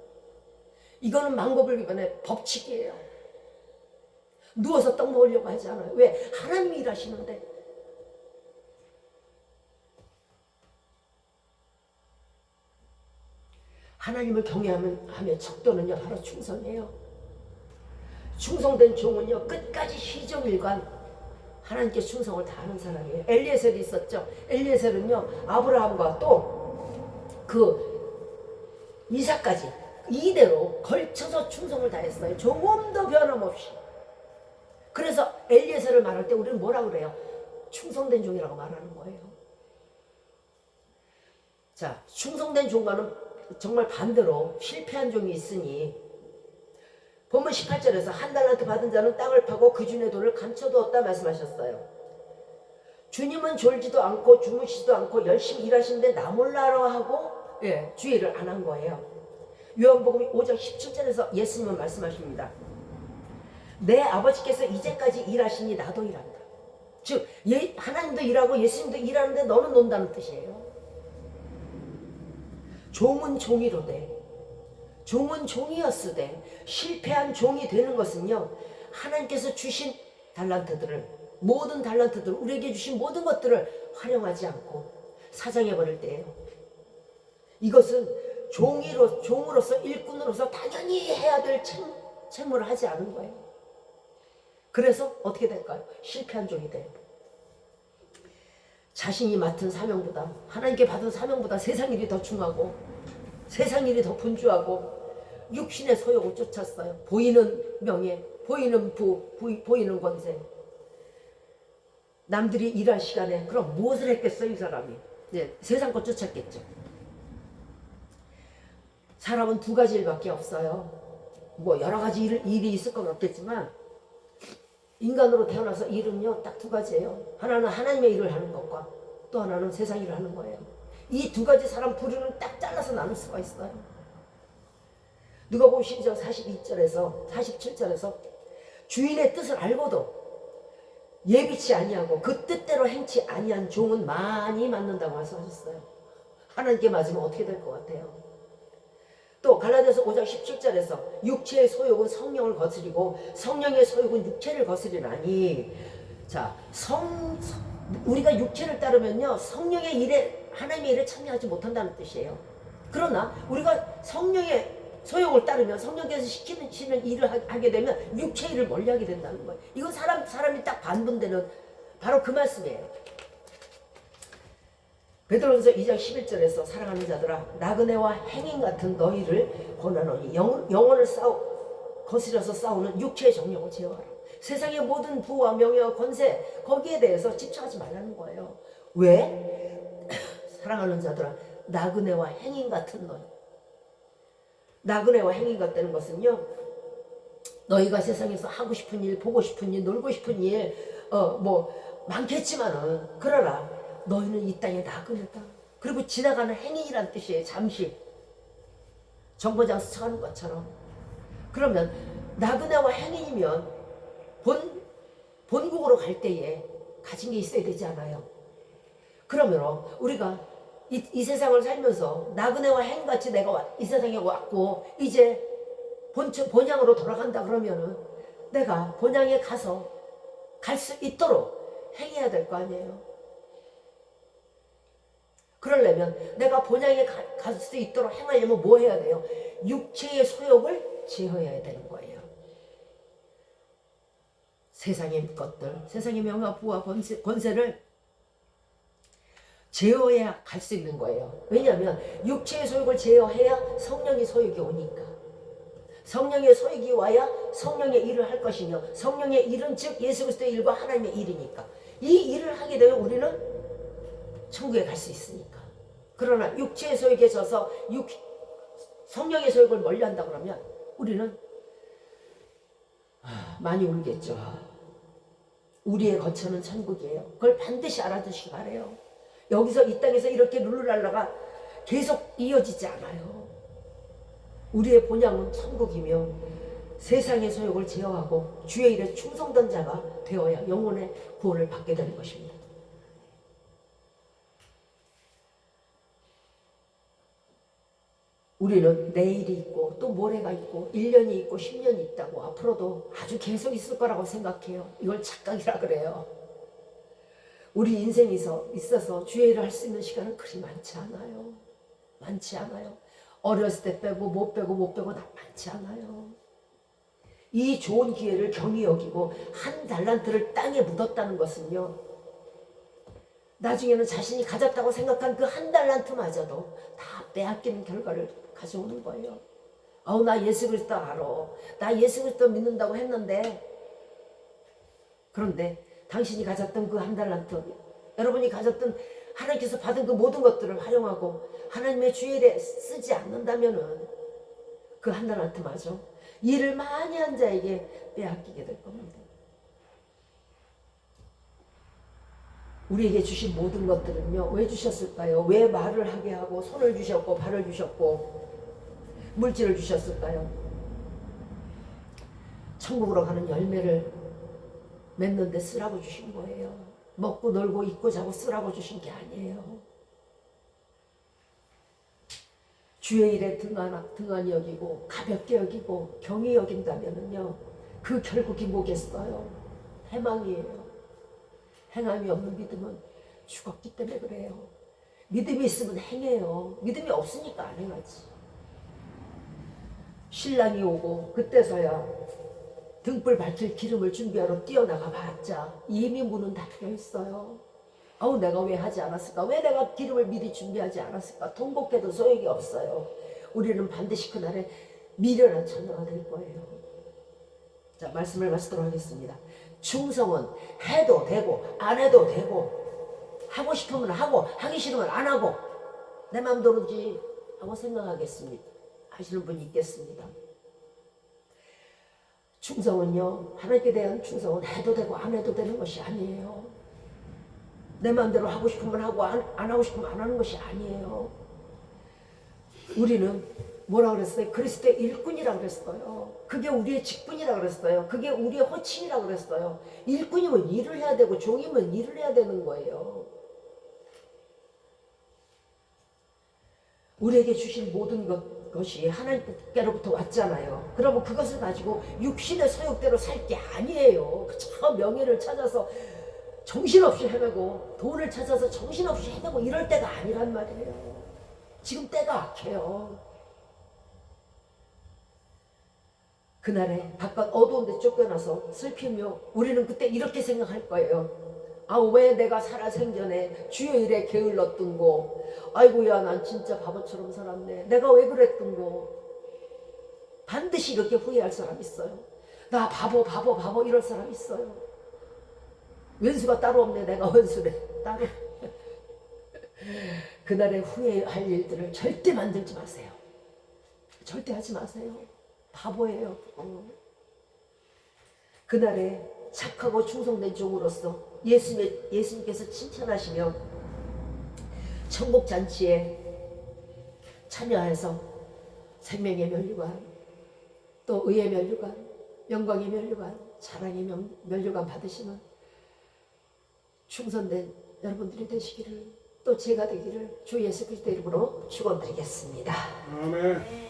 이거는 만고불변의 법칙이에요. 누워서 떡 먹으려고 하지 않아요. 왜? 하나님이 일하시는데. 하나님을 경외하면 척도는요 바로 충성이에요. 충성된 종은요 끝까지 희정일관 하나님께 충성을 다하는 사람이에요. 엘리에셀이 있었죠. 엘리에셀은요 아브라함과 또 그 이삭까지 이대로 걸쳐서 충성을 다했어요. 조금도 변함없이. 그래서 엘리에셀을 말할 때 우리는 뭐라고 그래요? 충성된 종이라고 말하는 거예요. 자, 충성된 종과는 정말 반대로 실패한 종이 있으니 본문 18절에서 한 달란트 받은 자는 땅을 파고 그 주인의 돈을 감춰두었다 말씀하셨어요. 주님은 졸지도 않고 주무시지도 않고 열심히 일하시는데 나 몰라라 하고 주의를 안 한 거예요. 요한복음 5장 17절에서 예수님은 말씀하십니다. 내 아버지께서 이제까지 일하시니 나도 일한다. 즉 하나님도 일하고 예수님도 일하는데 너는 논다는 뜻이에요. 종은 종이로되 종은 종이었으되 실패한 종이 되는 것은요 하나님께서 주신 달란트들을 모든 달란트들 우리에게 주신 모든 것들을 활용하지 않고 사장해버릴 때예요. 이것은 종으로서 일꾼으로서 당연히 해야 될 책무를 하지 않은 거예요. 그래서 어떻게 될까요? 실패한 종이 돼요. 자신이 맡은 사명보다 하나님께 받은 사명보다 세상 일이 더 중하고 세상 일이 더 분주하고 육신의 소욕을 쫓았어요. 보이는 명예, 보이는 보이는 권세. 남들이 일할 시간에 그럼 무엇을 했겠어요 이 사람이? 세상 것 쫓았겠죠. 사람은 두 가지 일밖에 없어요. 뭐 여러 가지 일이 있을 건 없겠지만 인간으로 태어나서 일은요 딱 두 가지예요. 하나는 하나님의 일을 하는 것과 또 하나는 세상 일을 하는 거예요. 이 두 가지 사람 부류는 딱 잘라서 나눌 수가 있어요. 누가복음 12장 42절에서 47절에서 주인의 뜻을 알고도 예비치 아니하고 그 뜻대로 행치 아니한 종은 많이 맞는다고 말씀하셨어요. 하나님께 맞으면 어떻게 될 것 같아요? 또 갈라디아서 5장 17절에서 육체의 소욕은 성령을 거스리고 성령의 소욕은 육체를 거스리나니 자 우리가 육체를 따르면요 성령의 일에 하나님의 일에 참여하지 못한다는 뜻이에요. 그러나 우리가 성령의 소욕을 따르면 성령께서 시키는 일을 하게 되면 육체 일을 멀리하게 된다는 거예요. 이건 사람이 딱 반분되는 바로 그 말씀이에요. 베드로전서 2장 11절에서 사랑하는 자들아 나그네와 행인 같은 너희를 권하노니 영혼을 거스려서 싸우는 육체의 정욕을 제어하라. 세상의 모든 부와 명예와 권세 거기에 대해서 집착하지 말라는 거예요. 왜? 사랑하는 자들아 나그네와 행인 같은 너희. 나그네와 행인 같다는 것은요, 너희가 세상에서 하고 싶은 일, 보고 싶은 일, 놀고 싶은 일 많겠지만은 그러나 너희는 이 땅의 나그네다. 그리고 지나가는 행인이란 뜻이에요. 잠시 정거장 스쳐가는 것처럼. 그러면 나그네와 행인이면 본국으로 갈 때에 가진 게 있어야 되지 않아요? 그러면 우리가 이 세상을 살면서 나그네와 행인같이 내가 이 세상에 왔고 이제 본향으로 돌아간다 그러면은 내가 본향에 가서 갈 수 있도록 행해야 될 거 아니에요. 그러려면 내가 본향에 갈 수 있도록 행하려면 뭐 해야 돼요? 육체의 소욕을 제어해야 되는 거예요. 세상의 것들, 세상의 명예와 부와 권세를 제어해야 갈 수 있는 거예요. 왜냐하면 육체의 소욕을 제어해야 성령의 소욕이 오니까. 성령의 소욕이 와야 성령의 일을 할 것이며 성령의 일은 즉 예수 그리스도의 일과 하나님의 일이니까 이 일을 하게 되면 우리는 천국에 갈 수 있으니까. 그러나 육체의 소욕에 져서 성령의 소욕을 멀리한다 그러면 우리는 많이 울겠죠. 우리의 거처는 천국이에요. 그걸 반드시 알아두시기 바래요. 여기서 이 땅에서 이렇게 룰루랄라가 계속 이어지지 않아요. 우리의 본향은 천국이며 세상의 소욕을 제어하고 주의 일에 충성된 자가 되어야 영혼의 구원을 받게 되는 것입니다. 우리는 내일이 있고 또 모레가 있고 1년이 있고 10년이 있다고 앞으로도 아주 계속 있을 거라고 생각해요. 이걸 착각이라 그래요. 우리 인생에 있어서 주의 일을 할 수 있는 시간은 그리 많지 않아요. 많지 않아요. 어렸을 때 빼고 못 빼고 많지 않아요. 이 좋은 기회를 경히 여기고 한 달란트를 땅에 묻었다는 것은요, 나중에는 자신이 가졌다고 생각한 그 한 달란트마저도 다 빼앗기는 결과를 가져오는 거예요. 나 예수 그리스도 알아. 나 예수 그리스도 믿는다고 했는데, 그런데 당신이 가졌던 그 한 달란트, 여러분이 가졌던 하나님께서 받은 그 모든 것들을 활용하고 하나님의 주의 일에 쓰지 않는다면은 그 한 달란트마저 일을 많이 한 자에게 빼앗기게 될 겁니다. 우리에게 주신 모든 것들은요, 왜 주셨을까요? 왜 말을 하게 하고 손을 주셨고 발을 주셨고 물질을 주셨을까요? 천국으로 가는 열매를 맺는데 쓰라고 주신 거예요. 먹고 놀고 입고 자고 쓰라고 주신 게 아니에요. 주의 일에 등한히 여기고 가볍게 여기고 경히 여긴다면은요, 그 결국이 뭐겠어요? 해망이에요. 행함이 없는 믿음은 죽었기 때문에 그래요. 믿음이 있으면 행해요. 믿음이 없으니까 안 행하지. 신랑이 오고 그때서야 등불 밝힐 기름을 준비하러 뛰어나가 봤자 이미 문은 닫혀 있어요. 내가 왜 하지 않았을까? 왜 내가 기름을 미리 준비하지 않았을까? 통곡해도 소용이 없어요. 우리는 반드시 그날에 미련한 처녀가 될 거예요. 자, 말씀을 마치도록 하겠습니다. 충성은 해도 되고 안 해도 되고, 하고 싶으면 하고 하기 싫으면 안 하고 내 맘대로지 하고 생각하겠습니다. 하시는 분이 있겠습니다. 충성은요, 하나님께 대한 충성은 해도 되고 안 해도 되는 것이 아니에요. 내 마음대로 하고 싶으면 하고 안 하고 싶으면 안 하는 것이 아니에요. 우리는 뭐라 그랬어요? 그리스도의 일꾼이라고 그랬어요. 그게 우리의 직분이라고 그랬어요. 그게 우리의 호칭이라고 그랬어요. 일꾼이면 일을 해야 되고 종이면 일을 해야 되는 거예요. 우리에게 주신 모든 것이 하나님께로부터 왔잖아요. 그러면 그것을 가지고 육신의 소욕대로 살 게 아니에요. 저 명예를 찾아서 정신없이 헤매고 돈을 찾아서 정신없이 헤매고 이럴 때가 아니란 말이에요. 지금 때가 악해요. 그날에 바깥 어두운 데 쫓겨나서 슬피며 우리는 그때 이렇게 생각할 거예요. 아, 왜 내가 살아생전에 주의 일에 게을렀던고. 아이고야, 난 진짜 바보처럼 살았네. 내가 왜 그랬던고. 반드시 이렇게 후회할 사람 있어요. 나 바보 이럴 사람 있어요. 왼수가 따로 없네. 내가 원수래 따로. 그날에 후회할 일들을 절대 만들지 마세요. 절대 하지 마세요. 바보예요. 그날에 착하고 충성된 종으로서 예수님께서 칭찬하시며 천국잔치에 참여해서 생명의 면류관, 또 의의 면류관, 영광의 면류관, 사랑의 면류관 받으시는 충성된 여러분들이 되시기를, 또 제가 되기를 주 예수 그리스도 이름으로 축원드리겠습니다. 아멘.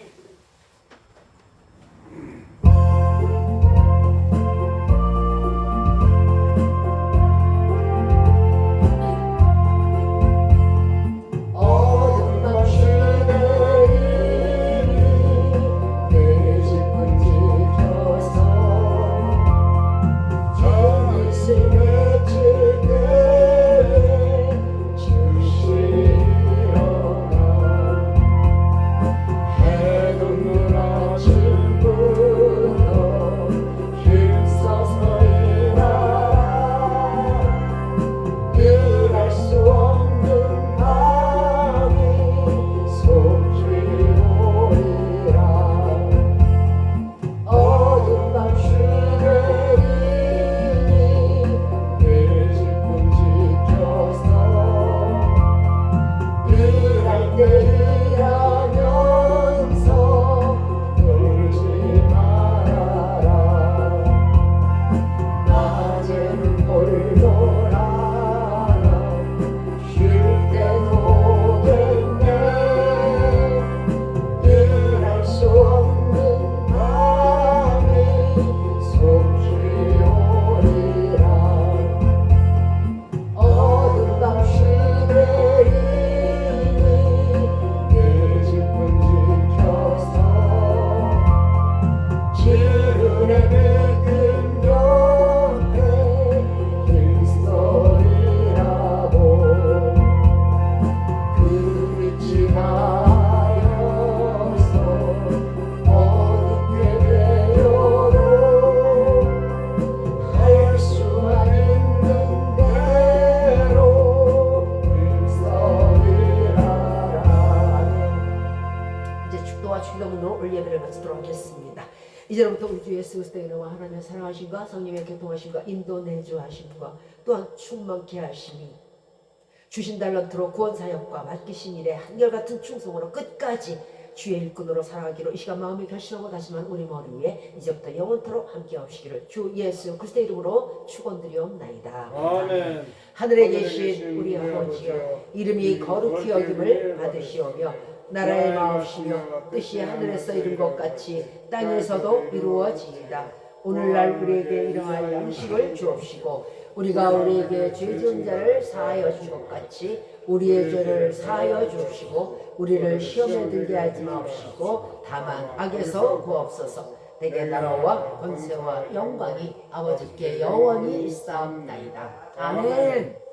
이제부터 우리 주 예수 그리스도의 이름과 하나님의 사랑하심과 성령의 교통하심과 인도 내주하심과 또한 충만케 하심이 주신 달란트로 구원사역과 맡기신 일에 한결같은 충성으로 끝까지 주의 일꾼으로 살아가기로 이 시간 마음에 결심하고 다시만 우리 머리 위에 이제부터 영원토록 함께 하시기를 주 예수 그리스도의 이름으로 축원드리옵나이다. 아멘. 하늘에 계신 우리 아버지여, 이름이 거룩히 여김을 받으시오며 나라의 마음이시며 뜻이 하늘에서 이룬 것 같이 땅에서도 이루어지이다. 오늘날 우리에게 일용할 양식을 주옵시고 우리가 우리에게 죄 지은 자를 사하여 준 것 같이 우리의 죄를 사하여 주옵시고 우리를 시험에 들게 하지 마옵시고 다만 악에서 구하옵소서. 내게 나라와 권세와 영광이 아버지께 영원히 있사옵나이다. 아멘.